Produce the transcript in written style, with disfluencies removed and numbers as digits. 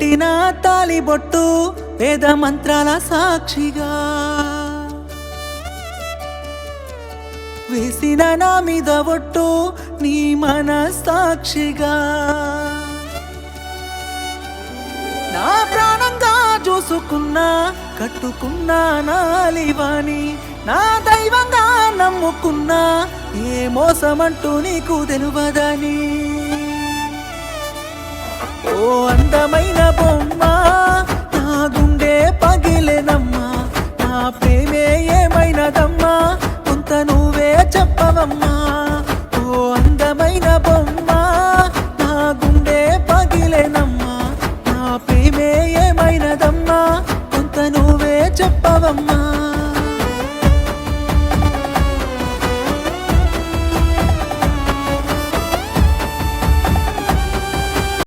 కట్టిన తాలిబొట్టు వేద మంత్రాల సాక్షిగా వేసిన నా మీద ఒట్టు నీ మనస్సాక్షిగా నా ప్రాణంగా చూసుకున్నా కట్టుకున్నా నాలివాని నా దైవంగా నమ్ముకున్నా ఏ మోసమంటూ నీకు తెలువదని ఓ అందమైన బొమ్మ నా గుండె పగిలేనమ్మా నా ప్రేమే ఏమైనదమ్మా కొంత నువ్వే చెప్పవమ్మా ఓ అందమైన బొమ్మ నా గుండె పగిలేనమ్మా నా ప్రేమే ఏమైనదమ్మా కొంత నువ్వే చెప్పవమ్మా